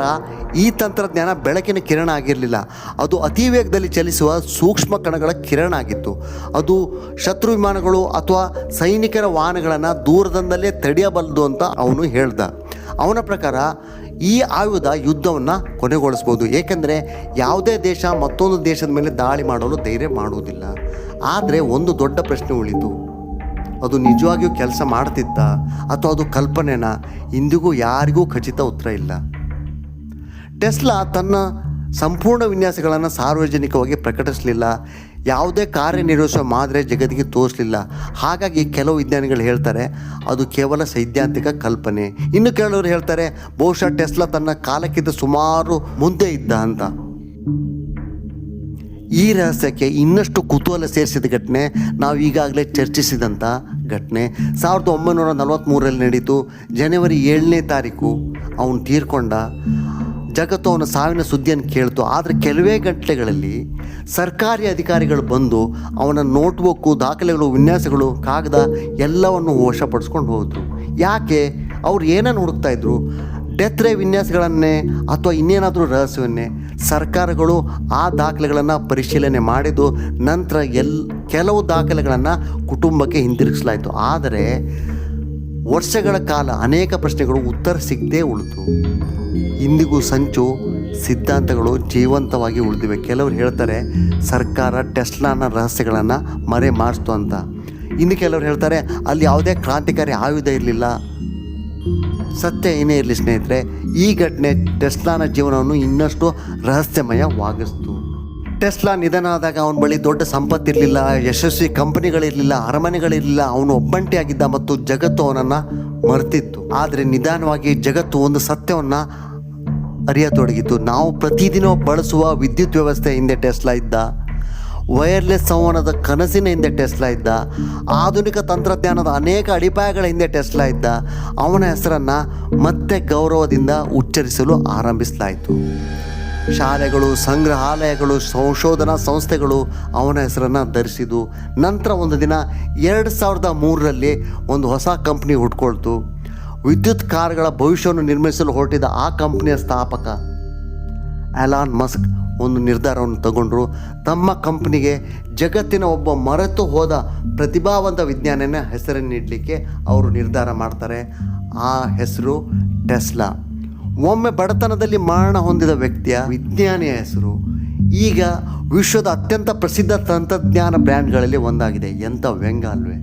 ಈ ತಂತ್ರಜ್ಞಾನ ಬೆಳಕಿನ ಕಿರಣ ಆಗಿರಲಿಲ್ಲ, ಅದು ಅತಿ ವೇಗದಲ್ಲಿ ಚಲಿಸುವ ಸೂಕ್ಷ್ಮ ಕಣಗಳ ಕಿರಣ ಆಗಿತ್ತು. ಅದು ಶತ್ರು ವಿಮಾನಗಳು ಅಥವಾ ಸೈನಿಕರ ವಾಹನಗಳನ್ನು ದೂರದಿಂದಲೇ ತಡೆಯಬಲ್ಲದು ಅಂತ ಅವನು ಹೇಳ್ದ. ಅವನ ಪ್ರಕಾರ ಈ ಆಯುಧ ಯುದ್ಧವನ್ನು ಕೊನೆಗೊಳಿಸ್ಬೋದು, ಏಕೆಂದರೆ ಯಾವುದೇ ದೇಶ ಮತ್ತೊಂದು ದೇಶದ ಮೇಲೆ ದಾಳಿ ಮಾಡಲು ಧೈರ್ಯ ಮಾಡುವುದಿಲ್ಲ. ಆದರೆ ಒಂದು ದೊಡ್ಡ ಪ್ರಶ್ನೆ ಉಳಿತು, ಅದು ನಿಜವಾಗಿಯೂ ಕೆಲಸ ಮಾಡ್ತಿತ್ತ ಅಥವಾ ಅದು ಕಲ್ಪನೆನಾ? ಇಂದಿಗೂ ಯಾರಿಗೂ ಖಚಿತ ಉತ್ತರ ಇಲ್ಲ. ಟೆಸ್ಲಾ ತನ್ನ ಸಂಪೂರ್ಣ ವಿನ್ಯಾಸಗಳನ್ನು ಸಾರ್ವಜನಿಕವಾಗಿ ಪ್ರಕಟಿಸಲಿಲ್ಲ, ಯಾವುದೇ ಕಾರ್ಯನಿರ್ವಹಿಸುವ ಮಾದರಿ ಜಗತ್ತಿಗೆ ತೋರಿಸಲಿಲ್ಲ. ಹಾಗಾಗಿ ಕೆಲವು ವಿಜ್ಞಾನಿಗಳು ಹೇಳ್ತಾರೆ ಅದು ಕೇವಲ ಸೈದ್ಧಾಂತಿಕ ಕಲ್ಪನೆ. ಇನ್ನು ಕೆಲವರು ಹೇಳ್ತಾರೆ ಬಹುಶಃ ಟೆಸ್ಲಾ ತನ್ನ ಕಾಲಕ್ಕಿಂತ ಸುಮಾರು ಮುಂದೆ ಇದ್ದ ಅಂತ. ಈ ರಹಸ್ಯಕ್ಕೆ ಇನ್ನಷ್ಟು ಕುತೂಹಲ ಸೇರಿಸಿದ ಘಟನೆ ನಾವು ಈಗಾಗಲೇ ಚರ್ಚಿಸಿದಂಥ ಘಟನೆ 1943ರಲ್ಲಿ ನಡೀತು. ಜನವರಿ 7ನೇ ತಾರೀಕು ಅವನು ತೀರ್ಕೊಂಡ. ಜಗತ್ತು ಅವನ ಸಾವಿನ ಸುದ್ದಿಯನ್ನು ಕೇಳ್ತು. ಆದರೆ ಕೆಲವೇ ಗಂಟೆಗಳಲ್ಲಿ ಸರ್ಕಾರಿ ಅಧಿಕಾರಿಗಳು ಬಂದು ಅವನ ನೋಟ್ಬುಕ್ಕು, ದಾಖಲೆಗಳು, ವಿನ್ಯಾಸಗಳು, ಕಾಗದ ಎಲ್ಲವನ್ನು ವಶಪಡಿಸ್ಕೊಂಡು ಹೋದರು. ಯಾಕೆ? ಅವ್ರು ಏನನ್ನು ಹುಡುಕ್ತಾಯಿದ್ರು? ಡೆತ್ ರೇ ವಿನ್ಯಾಸಗಳನ್ನೇ ಅಥವಾ ಇನ್ನೇನಾದರೂ ರಹಸ್ಯವನ್ನೇ? ಸರ್ಕಾರಗಳು ಆ ದಾಖಲೆಗಳನ್ನು ಪರಿಶೀಲನೆ ಮಾಡಿದ್ದು ನಂತರ ಕೆಲವು ದಾಖಲೆಗಳನ್ನು ಕುಟುಂಬಕ್ಕೆ ಹಿಂದಿರುಗಿಸಲಾಯಿತು. ಆದರೆ ವರ್ಷಗಳ ಕಾಲ ಅನೇಕ ಪ್ರಶ್ನೆಗಳು ಉತ್ತರ ಸಿಗದೇ ಉಳಿದು ಇಂದಿಗೂ ಸಂಚು ಸಿದ್ಧಾಂತಗಳು ಜೀವಂತವಾಗಿ ಉಳಿದಿವೆ. ಕೆಲವರು ಹೇಳ್ತಾರೆ ಸರ್ಕಾರ ಟೆಸ್ಲಾನ ರಹಸ್ಯಗಳನ್ನು ಮರೆ ಮಾಡಿಸ್ತು ಅಂತ. ಇನ್ನು ಕೆಲವರು ಹೇಳ್ತಾರೆ ಅಲ್ಲಿ ಯಾವುದೇ ಕ್ರಾಂತಿಕಾರಿ ಆಯುಧ ಇರಲಿಲ್ಲ. ಸತ್ಯ ಏನೇ ಇರಲಿ ಸ್ನೇಹಿತರೆ, ಈ ಘಟನೆ ಟೆಸ್ಲಾನ ಜೀವನವನ್ನು ಇನ್ನಷ್ಟು ರಹಸ್ಯಮಯವಾಗಿಸ್ತು. ಟೆಸ್ಲಾ ನಿಧನ ಆದಾಗ ಅವನ ಬಳಿ ದೊಡ್ಡ ಸಂಪತ್ತಿರಲಿಲ್ಲ, ಯಶಸ್ವಿ ಕಂಪನಿಗಳಿರಲಿಲ್ಲ, ಅರಮನೆಗಳಿರಲಿಲ್ಲ. ಅವನು ಒಬ್ಬಂಟಿಯಾಗಿದ್ದ ಮತ್ತು ಜಗತ್ತು ಅವನನ್ನು ಮರೆತಿತ್ತು. ಆದರೆ ನಿಧಾನವಾಗಿ ಜಗತ್ತು ಒಂದು ಸತ್ಯವನ್ನು ಅರಿಯತೊಡಗಿತು. ನಾವು ಪ್ರತಿದಿನ ಬಳಸುವ ವಿದ್ಯುತ್ ವ್ಯವಸ್ಥೆ ಹಿಂದೆ ಟೆಸ್ಲಾ ಇದ್ದ. ವೈರ್ಲೆಸ್ ಸಂವಹನದ ಕನಸಿನ ಹಿಂದೆ ಟೆಸ್ಲಾ ಇದ್ದ. ಆಧುನಿಕ ತಂತ್ರಜ್ಞಾನದ ಅನೇಕ ಅಡಿಪಾಯಗಳ ಹಿಂದೆ ಟೆಸ್ಲಾ ಇದ್ದ. ಅವನ ಹೆಸರನ್ನು ಮತ್ತೆ ಗೌರವದಿಂದ ಉಚ್ಚರಿಸಲು ಆರಂಭಿಸಲಾಯಿತು. ಶಾಲೆಗಳು, ಸಂಗ್ರಹಾಲಯಗಳು, ಸಂಶೋಧನಾ ಸಂಸ್ಥೆಗಳು ಅವನ ಹೆಸರನ್ನು ಧರಿಸಿದ್ದು. ನಂತರ ಒಂದು ದಿನ 2003ರಲ್ಲಿ ಒಂದು ಹೊಸ ಕಂಪ್ನಿ ಹುಟ್ಕೊಳ್ತು. ವಿದ್ಯುತ್ ಕಾರ್ಗಳ ಭವಿಷ್ಯವನ್ನು ನಿರ್ಮಿಸಲು ಹೊರಟಿದ್ದ ಆ ಕಂಪ್ನಿಯ ಸ್ಥಾಪಕ ಎಲಾನ್ ಮಸ್ಕ್ ಒಂದು ನಿರ್ಧಾರವನ್ನು ತಗೊಂಡ್ರು. ತಮ್ಮ ಕಂಪ್ನಿಗೆ ಜಗತ್ತಿನ ಒಬ್ಬ ಮರೆತು ಹೋದ ಪ್ರತಿಭಾವಂತ ವಿಜ್ಞಾನಿನ ಹೆಸರನ್ನು ನೀಡಲಿಕ್ಕೆ ಅವರು ನಿರ್ಧಾರ ಮಾಡ್ತಾರೆ. ಆ ಹೆಸರು ಟೆಸ್ಲಾ. ಒಮ್ಮೆ ಬಡತನದಲ್ಲಿ ಮರಣ ಹೊಂದಿದ ವ್ಯಕ್ತಿಯ ವಿಜ್ಞಾನಿಯ ಹೆಸರು ಈಗ ವಿಶ್ವದ ಅತ್ಯಂತ ಪ್ರಸಿದ್ಧ ತಂತ್ರಜ್ಞಾನ ಬ್ರ್ಯಾಂಡ್ಗಳಲ್ಲಿ ಒಂದಾಗಿದೆ. ಎಂಥ ವ್ಯಂಗ್ಯ ಅಲ್ವೇ?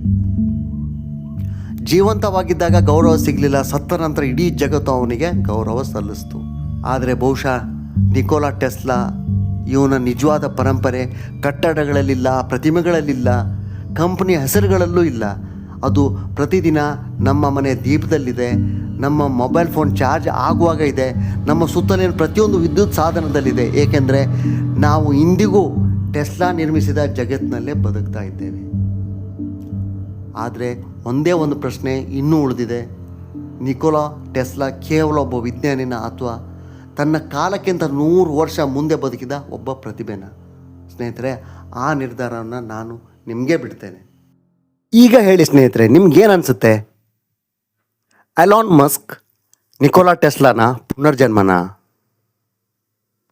ಜೀವಂತವಾಗಿದ್ದಾಗ ಗೌರವ ಸಿಗಲಿಲ್ಲ, ಸತ್ತ ನಂತರ ಇಡೀ ಜಗತ್ತು ಅವನಿಗೆ ಗೌರವ ಸಲ್ಲಿಸ್ತು. ಆದರೆ ಬಹುಶಃ ನಿಕೋಲಾ ಟೆಸ್ಲಾ ಇವನ ನಿಜವಾದ ಪರಂಪರೆ ಕಟ್ಟಡಗಳಲ್ಲಿಲ್ಲ, ಪ್ರತಿಮೆಗಳಲ್ಲಿಲ್ಲ, ಕಂಪನಿಯ ಹೆಸರುಗಳಲ್ಲೂ ಇಲ್ಲ. ಅದು ಪ್ರತಿದಿನ ನಮ್ಮ ಮನೆ ದೀಪದಲ್ಲಿದೆ, ನಮ್ಮ ಮೊಬೈಲ್ ಫೋನ್ ಚಾರ್ಜ್ ಆಗುವಾಗ ಇದೆ, ನಮ್ಮ ಸುತ್ತಲಿನ ಪ್ರತಿಯೊಂದು ವಿದ್ಯುತ್ ಸಾಧನದಲ್ಲಿದೆ. ಏಕೆಂದರೆ ನಾವು ಇಂದಿಗೂ ಟೆಸ್ಲಾ ನಿರ್ಮಿಸಿದ ಜಗತ್ತಿನಲ್ಲೇ ಬದುಕ್ತಾ ಇದ್ದೇವೆ. ಆದರೆ ಒಂದೇ ಒಂದು ಪ್ರಶ್ನೆ ಇನ್ನೂ ಉಳಿದಿದೆ. ನಿಕೋಲಾ ಟೆಸ್ಲಾ ಕೇವಲ ಒಬ್ಬ ವಿಜ್ಞಾನಿನ ಅಥವಾ ತನ್ನ ಕಾಲಕ್ಕಿಂತ 100 ವರ್ಷ ಮುಂದೆ ಬದುಕಿದ ಒಬ್ಬ ಪ್ರತಿಭೆನ? ಸ್ನೇಹಿತರೆ, ಆ ನಿರ್ಧಾರವನ್ನು ನಾನು ನಿಮಗೆ ಬಿಡ್ತೇನೆ. ಈಗ ಹೇಳಿ ಸ್ನೇಹಿತರೆ, ನಿಮ್ಗೇನು ಅನಿಸುತ್ತೆ? ಎಲಾನ್ ಮಸ್ಕ್ ನಿಕೋಲಾ ಟೆಸ್ಲಾನ ಪುನರ್ಜನ್ಮನ?